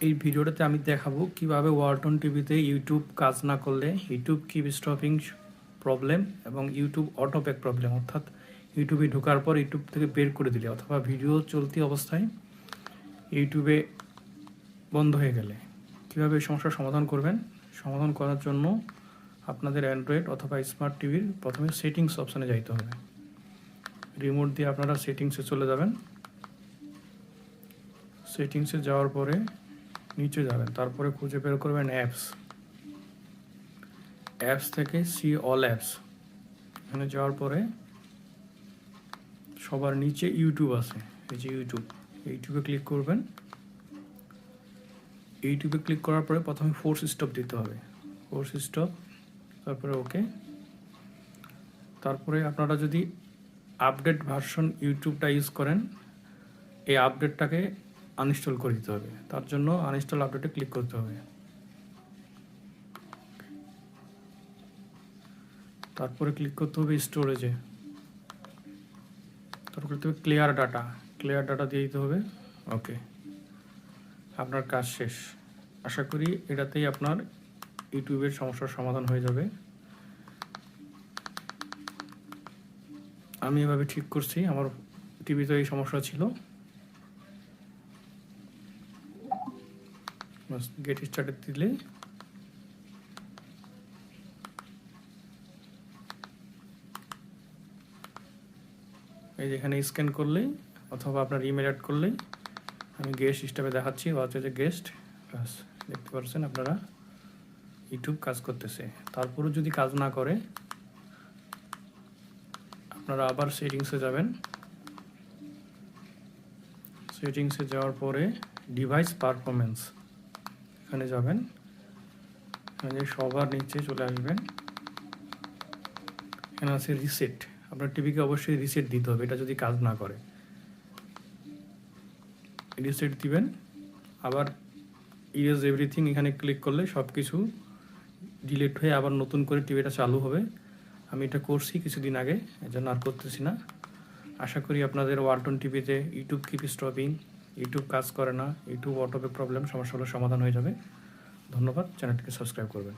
এই ভিডিওটাতে আমি দেখাবো কিভাবে ওয়ালটন টিভিতে ইউটিউব কাজ না করলে ইউটিউব কিপ স্টপিং প্রবলেম এবং ইউটিউব অটোব্যাক প্রবলেম, অর্থাৎ ইউটিউবে ঢোকার পর ইউটিউব থেকে বের করে দিলে অথবা ভিডিও চলতি অবস্থায় ইউটিউবে বন্ধ হয়ে গেলে কীভাবে এই সমস্যার সমাধান করবেন। সমাধান করার জন্য আপনাদের অ্যান্ড্রয়েড অথবা স্মার্ট টিভির প্রথমে সেটিংস অপশানে যাইতে হবে। রিমোট দিয়ে আপনারা সেটিংসে চলে যাবেন। সেটিংসে যাওয়ার পরে নিচে যাবেন, তারপরে খুঁজে বের করবেন অ্যাপস থেকে সি অল অ্যাপস। এখানে যাওয়ার পরে সবার নিচে ইউটিউব আছে, এই যে ইউটিউবে ক্লিক করবেন। ইউটিউবে ক্লিক করার পরে প্রথমে ফোর্স স্টপ দিতে হবে, ফোর্স স্টপ, তারপরে ওকে। তারপরে আপনারা যদি আপডেট ভার্সন ইউটিউবটা ইউজ করেন, এই আপডেটটাকে আনইনস্টল করে দিতে হবে। তার জন্য আনইনস্টল আপডেটে ক্লিক করতে হবে। তারপরে ক্লিক করতে হবে স্টোরেজে, তারপর করতে হবে ক্লিয়ার ডাটা দিয়ে দিতে হবে। ওকে, আপনার কাজ শেষ। আশা করি এটাতেই আপনার ইউটিউবের সমস্যার সমাধান হয়ে যাবে। আমি এভাবে ঠিক করছি, আমার টিভিতে এই সমস্যা ছিল। গেট স্টার্টে দিলে এই যেখানে স্ক্যান করলেই অথবা আপনার ইমেল অ্যাড করলেই আমি গেস্ট হিসেবে দেখাচ্ছি, হচ্ছে যে গেস্ট ব্যাস, দেখতে পাচ্ছেন আপনারা ইউটিউব কাজ করতেছে। তারপরেও যদি কাজ না করে আপনারা আবার সেটিংসে যাবেন। সেটিংসে যাওয়ার পরে ডিভাইস পারফরমেন্স এখানে যাবেন, এখানে সবার নিচে চলে আসবেন। এখানে আছে রিসেট, আপনার টিভিকে অবশ্যই রিসেট দিতে হবে এটা যদি কাজ না করে। রিসেট দিবেন, আবার ইরেজ এভরিথিং এখানে ক্লিক করলে সব কিছু ডিলিট হয়ে আবার নতুন করে টিভিটা চালু হবে। আমি এটা করছি কিছুদিন আগে, এর জন্য আর করতেছি না। আশা করি আপনাদের ওয়ালটন টিভিতে ইউটিউব কিপ স্টপিং, ইউটিউব কাজ করে না, ইউটিউব অটোপে প্রবলেম সমস্যাগুলো সমাধান হয়ে যাবে। ধন্যবাদ, চ্যানেলটিকে সাবস্ক্রাইব করবেন।